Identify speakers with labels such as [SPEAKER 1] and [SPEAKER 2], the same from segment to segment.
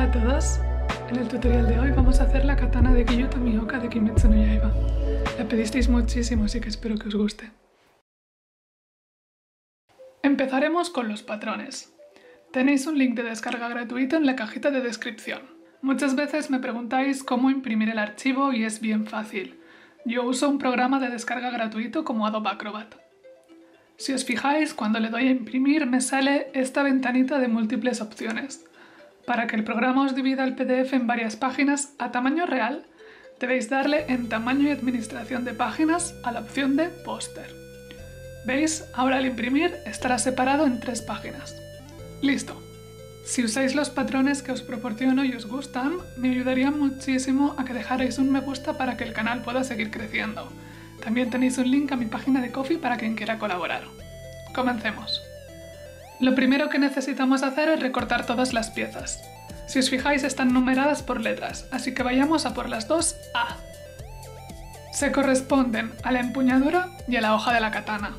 [SPEAKER 1] a todos. En el tutorial de hoy vamos a hacer la katana de Gyuto Mioka de Kimetsu no Yaiba. La pedisteis muchísimo, así que espero que os guste. Empezaremos con los patrones. Tenéis un link de descarga gratuito en la cajita de descripción. Muchas veces me preguntáis cómo imprimir el archivo y es bien fácil. Yo uso un programa de descarga gratuito como Adobe Acrobat. Si os fijáis, cuando le doy a imprimir me sale esta ventanita de múltiples opciones. Para que el programa os divida el PDF en varias páginas a tamaño real, debéis darle en tamaño y administración de páginas a la opción de póster. ¿Veis? Ahora al imprimir estará separado en 3 páginas. ¡Listo! Si usáis los patrones que os proporciono y os gustan, me ayudaría muchísimo a que dejarais un me gusta para que el canal pueda seguir creciendo. También tenéis un link a mi página de Ko-fi para quien quiera colaborar. Comencemos. Lo primero que necesitamos hacer es recortar todas las piezas. Si os fijáis, están numeradas por letras, así que vayamos a por las dos A. Se corresponden a la empuñadura y a la hoja de la katana.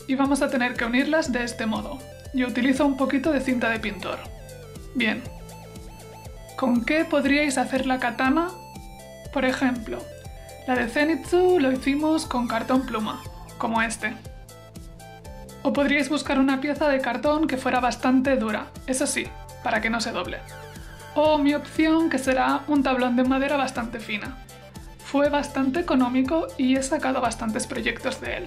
[SPEAKER 1] Y vamos a tener que unirlas de este modo. Yo utilizo un poquito de cinta de pintor. Bien. ¿Con qué podríais hacer la katana? Por ejemplo, la de Zenitsu lo hicimos con cartón pluma, como este. O podríais buscar una pieza de cartón que fuera bastante dura, eso sí, para que no se doble. O mi opción, que será un tablón de madera bastante fina. Fue bastante económico y he sacado bastantes proyectos de él.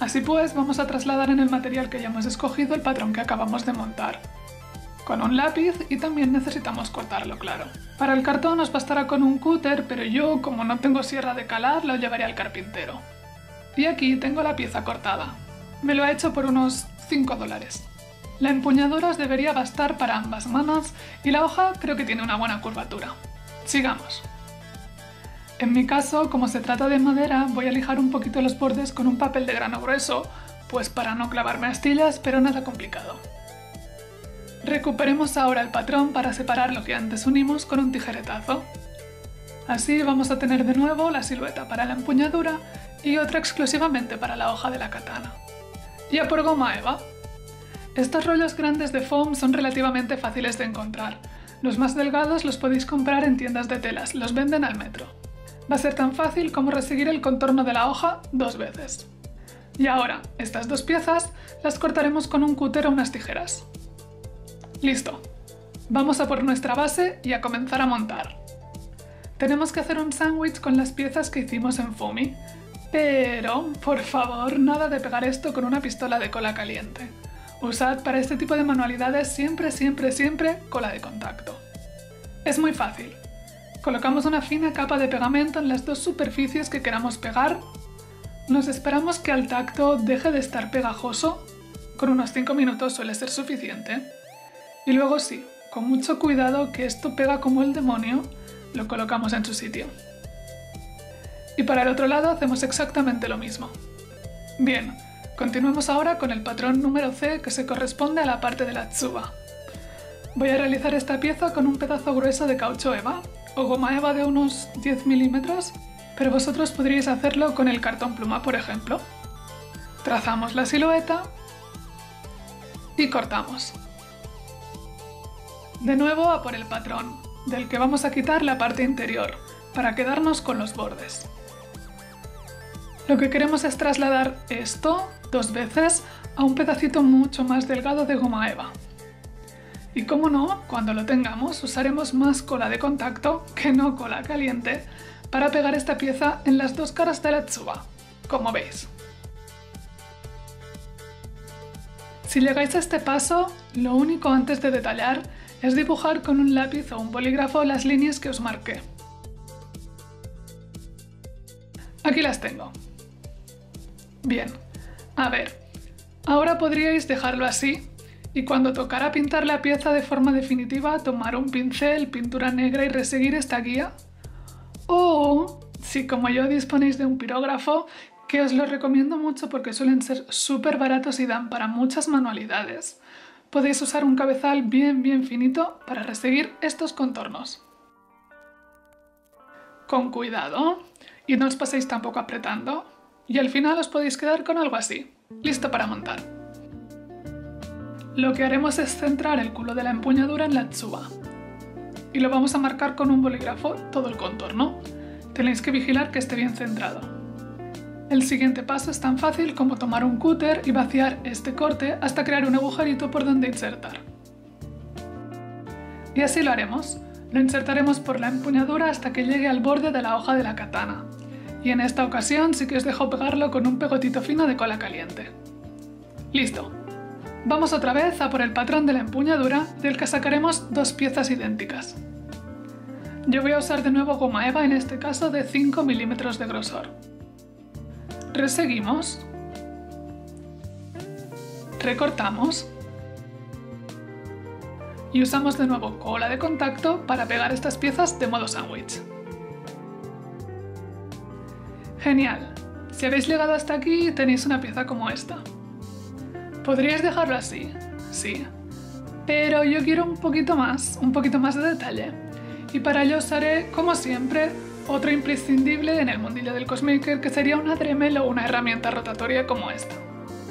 [SPEAKER 1] Así pues, vamos a trasladar en el material que ya hemos escogido el patrón que acabamos de montar. Con un lápiz y también necesitamos cortarlo, claro. Para el cartón os bastará con un cúter, pero yo, como no tengo sierra de calar, lo llevaré al carpintero. Y aquí tengo la pieza cortada. Me lo ha hecho por unos $5. La empuñadura os debería bastar para ambas manos y la hoja creo que tiene una buena curvatura. Sigamos. En mi caso, como se trata de madera, voy a lijar un poquito los bordes con un papel de grano grueso, pues para no clavarme astillas, pero nada complicado. Recuperemos ahora el patrón para separar lo que antes unimos con un tijeretazo. Así vamos a tener de nuevo la silueta para la empuñadura y otra exclusivamente para la hoja de la katana. Y a por goma eva. Estos rollos grandes de foam son relativamente fáciles de encontrar. Los más delgados los podéis comprar en tiendas de telas, los venden al metro. Va a ser tan fácil como reseguir el contorno de la hoja 2 veces. Y ahora, estas 2 piezas las cortaremos con un cúter o unas tijeras. ¡Listo! Vamos a por nuestra base y a comenzar a montar. Tenemos que hacer un sándwich con las piezas que hicimos en Fumi. Pero, por favor, nada de pegar esto con una pistola de cola caliente. Usad para este tipo de manualidades siempre cola de contacto. Es muy fácil. Colocamos una fina capa de pegamento en las 2 superficies que queramos pegar. Nos esperamos que al tacto deje de estar pegajoso. Con unos 5 minutos suele ser suficiente. Y luego sí, con mucho cuidado, que esto pega como el demonio, lo colocamos en su sitio. Y para el otro lado hacemos exactamente lo mismo. Bien, continuemos ahora con el patrón número C, que se corresponde a la parte de la tsuba. Voy a realizar esta pieza con un pedazo grueso de caucho eva, o goma eva de unos 10 milímetros, pero vosotros podríais hacerlo con el cartón pluma, por ejemplo. Trazamos la silueta y cortamos. De nuevo a por el patrón, del que vamos a quitar la parte interior, para quedarnos con los bordes. Lo que queremos es trasladar esto 2 veces a un pedacito mucho más delgado de goma eva. Y como no, cuando lo tengamos usaremos más cola de contacto que no cola caliente para pegar esta pieza en las 2 caras de la tsuba, como veis. Si llegáis a este paso, lo único antes de detallar es dibujar con un lápiz o un bolígrafo las líneas que os marqué. Aquí las tengo. Bien, a ver, ahora podríais dejarlo así y cuando tocara pintar la pieza de forma definitiva tomar un pincel, pintura negra y reseguir esta guía. O, si como yo disponéis de un pirógrafo, que os lo recomiendo mucho porque suelen ser súper baratos y dan para muchas manualidades, podéis usar un cabezal bien finito para reseguir estos contornos. Con cuidado y no os paséis tampoco apretando. Y al final os podéis quedar con algo así, listo para montar. Lo que haremos es centrar el culo de la empuñadura en la tsuba. y lo vamos a marcar con un bolígrafo todo el contorno. Tenéis que vigilar que esté bien centrado. El siguiente paso es tan fácil como tomar un cúter y vaciar este corte hasta crear un agujerito por donde insertar. Y así lo haremos. Lo insertaremos por la empuñadura hasta que llegue al borde de la hoja de la katana. Y en esta ocasión sí que os dejo pegarlo con un pegotito fino de cola caliente. ¡Listo! Vamos otra vez a por el patrón de la empuñadura, del que sacaremos dos piezas idénticas. Yo voy a usar de nuevo goma eva, en este caso de 5 milímetros de grosor. Reseguimos. Recortamos. Y usamos de nuevo cola de contacto para pegar estas piezas de modo sándwich. Genial. Si habéis llegado hasta aquí tenéis una pieza como esta. Podríais dejarlo así, sí, pero yo quiero un poquito más de detalle. Y para ello usaré, como siempre, otro imprescindible en el mundillo del cosmaker, que sería una Dremel o una herramienta rotatoria como esta.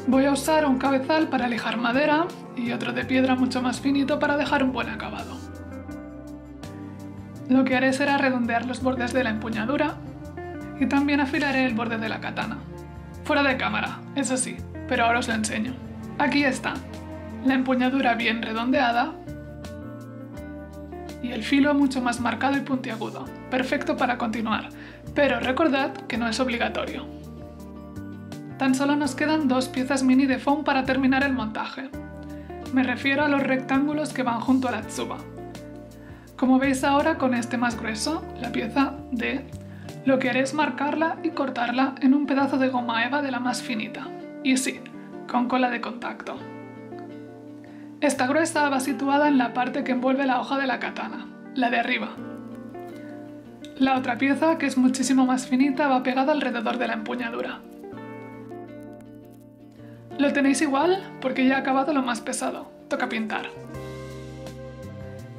[SPEAKER 1] Voy a usar un cabezal para lijar madera y otro de piedra mucho más finito para dejar un buen acabado. Lo que haré será redondear los bordes de la empuñadura y también afilaré el borde de la katana. Fuera de cámara, eso sí, pero ahora os lo enseño. Aquí está, la empuñadura bien redondeada y el filo mucho más marcado y puntiagudo, perfecto para continuar, pero recordad que no es obligatorio. Tan solo nos quedan dos piezas mini de foam para terminar el montaje. Me refiero a los rectángulos que van junto a la tsuba. Como veis ahora, con este más grueso, la pieza D, lo que haré es marcarla y cortarla en un pedazo de goma eva de la más finita. Y sí, con cola de contacto. Esta gruesa va situada en la parte que envuelve la hoja de la katana, la de arriba. La otra pieza, que es muchísimo más finita, va pegada alrededor de la empuñadura. Lo tenéis igual porque ya he acabado lo más pesado, toca pintar.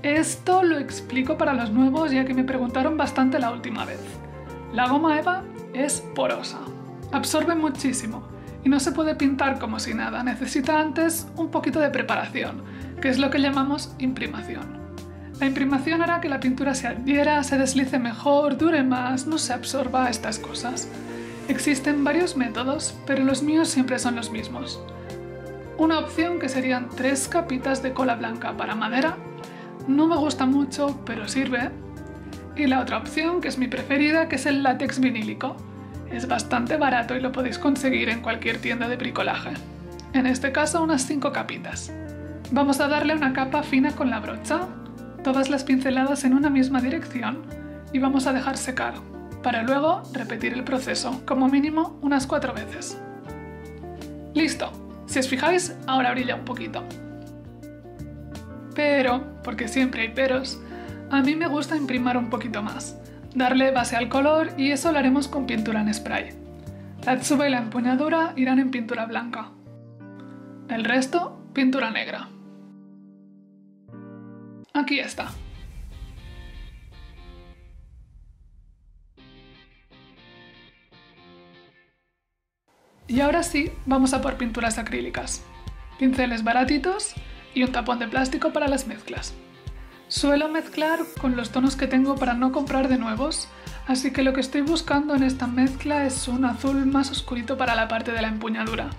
[SPEAKER 1] Esto lo explico para los nuevos, ya que me preguntaron bastante la última vez. La goma eva es porosa, absorbe muchísimo y no se puede pintar como si nada, necesita antes un poquito de preparación, que es lo que llamamos imprimación. La imprimación hará que la pintura se adhiera, se deslice mejor, dure más, no se absorba, estas cosas. Existen varios métodos, pero los míos siempre son los mismos. Una opción, que serían 3 capitas de cola blanca para madera, no me gusta mucho, pero sirve. Y la otra opción, que es mi preferida, que es el látex vinílico. Es bastante barato y lo podéis conseguir en cualquier tienda de bricolaje. En este caso, unas 5 capitas. Vamos a darle una capa fina con la brocha, todas las pinceladas en una misma dirección, y vamos a dejar secar, para luego repetir el proceso, como mínimo unas 4 veces. ¡Listo! Si os fijáis, ahora brilla un poquito. Pero, porque siempre hay peros, a mí me gusta imprimar un poquito más, darle base al color, y eso lo haremos con pintura en spray. La tsuba y la empuñadura irán en pintura blanca. El resto, pintura negra. Aquí está. Y ahora sí, vamos a por pinturas acrílicas. Pinceles baratitos y un tapón de plástico para las mezclas. Suelo mezclar con los tonos que tengo para no comprar de nuevos, así que lo que estoy buscando en esta mezcla es un azul más oscurito para la parte de la empuñadura.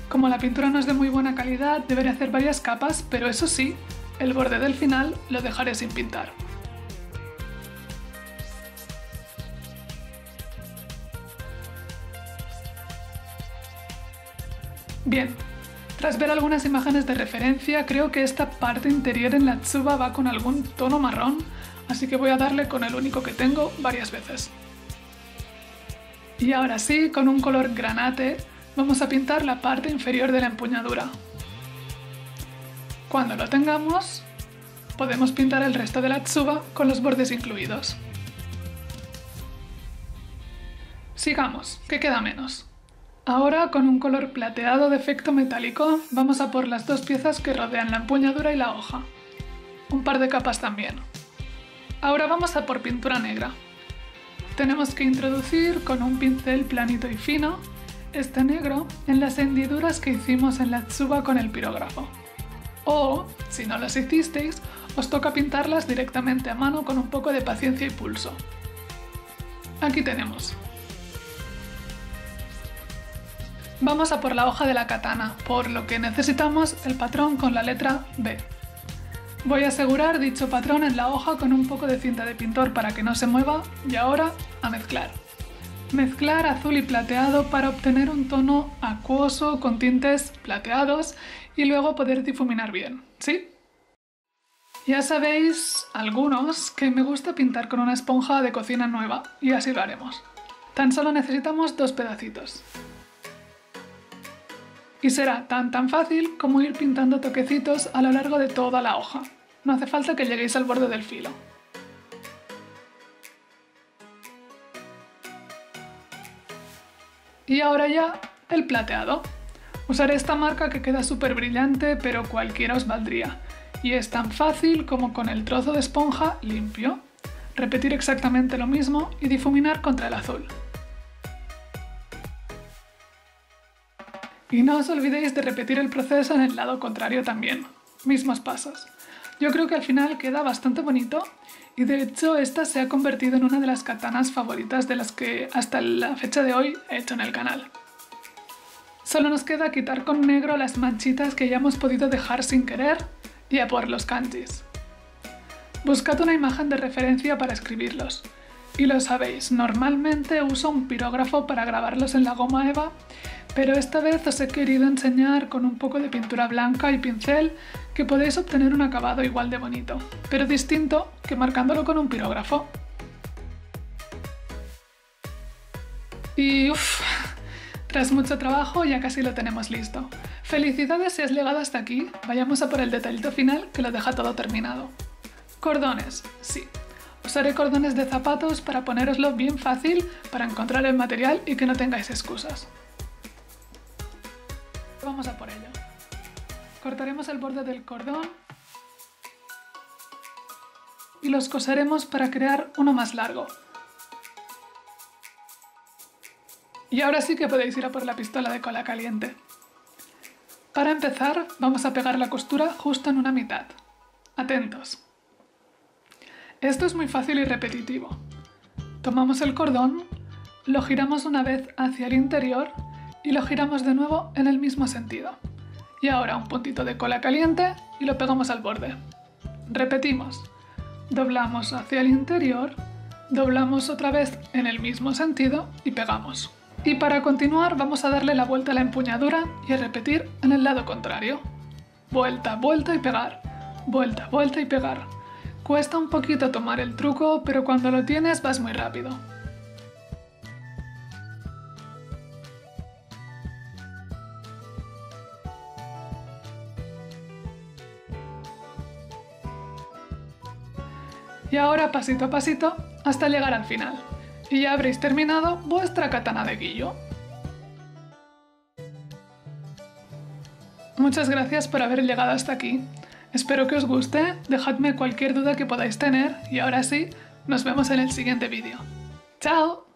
[SPEAKER 1] Como la pintura no es de muy buena calidad, deberé hacer varias capas, pero eso sí, el borde del final lo dejaré sin pintar. Bien, tras ver algunas imágenes de referencia, creo que esta parte interior en la tsuba va con algún tono marrón, así que voy a darle con el único que tengo varias veces. Y ahora sí, con un color granate, vamos a pintar la parte inferior de la empuñadura. Cuando lo tengamos, podemos pintar el resto de la tsuba con los bordes incluidos. Sigamos, que queda menos. Ahora, con un color plateado de efecto metálico, vamos a por las 2 piezas que rodean la empuñadura y la hoja. Un par de capas también. Ahora vamos a por pintura negra. Tenemos que introducir con un pincel planito y fino este negro en las hendiduras que hicimos en la tsuba con el pirógrafo. O, si no las hicisteis, os toca pintarlas directamente a mano con un poco de paciencia y pulso. Aquí tenemos. Vamos a por la hoja de la katana, por lo que necesitamos el patrón con la letra B. Voy a asegurar dicho patrón en la hoja con un poco de cinta de pintor para que no se mueva y ahora a mezclar. Mezclar azul y plateado para obtener un tono acuoso con tintes plateados y luego poder difuminar bien, ¿sí? Ya sabéis, algunos, que me gusta pintar con una esponja de cocina nueva y así lo haremos. Tan solo necesitamos 2 pedacitos. Y será tan fácil como ir pintando toquecitos a lo largo de toda la hoja. No hace falta que lleguéis al borde del filo. Y ahora ya el plateado. Usaré esta marca que queda súper brillante, pero cualquiera os valdría. Y es tan fácil como con el trozo de esponja limpio. Repetir exactamente lo mismo y difuminar contra el azul. Y no os olvidéis de repetir el proceso en el lado contrario también. Mismos pasos. Yo creo que al final queda bastante bonito y de hecho esta se ha convertido en una de las katanas favoritas de las que hasta la fecha de hoy he hecho en el canal. Solo nos queda quitar con negro las manchitas que ya hemos podido dejar sin querer y a por los kanjis. Buscad una imagen de referencia para escribirlos. Y lo sabéis, normalmente uso un pirógrafo para grabarlos en la goma eva, pero esta vez os he querido enseñar con un poco de pintura blanca y pincel que podéis obtener un acabado igual de bonito, pero distinto que marcándolo con un pirógrafo. Y tras mucho trabajo ya casi lo tenemos listo. Felicidades si has llegado hasta aquí, vayamos a por el detallito final que lo deja todo terminado. Cordones, sí. Usaré cordones de zapatos para ponéroslo bien fácil para encontrar el material y que no tengáis excusas. Vamos a por ello. Cortaremos el borde del cordón y los coseremos para crear uno más largo. Y ahora sí que podéis ir a por la pistola de cola caliente. Para empezar, vamos a pegar la costura justo en una mitad. Atentos. Esto es muy fácil y repetitivo. Tomamos el cordón, lo giramos una vez hacia el interior y lo giramos de nuevo en el mismo sentido. Y ahora un puntito de cola caliente y lo pegamos al borde. Repetimos. Doblamos hacia el interior, doblamos otra vez en el mismo sentido y pegamos. Y para continuar vamos a darle la vuelta a la empuñadura y a repetir en el lado contrario. Vuelta, vuelta y pegar. Vuelta, vuelta y pegar. Cuesta un poquito tomar el truco, pero cuando lo tienes vas muy rápido. Y ahora pasito a pasito hasta llegar al final. Y ya habréis terminado vuestra katana de guillo. Muchas gracias por haber llegado hasta aquí. Espero que os guste, dejadme cualquier duda que podáis tener y ahora sí, nos vemos en el siguiente vídeo. ¡Chao!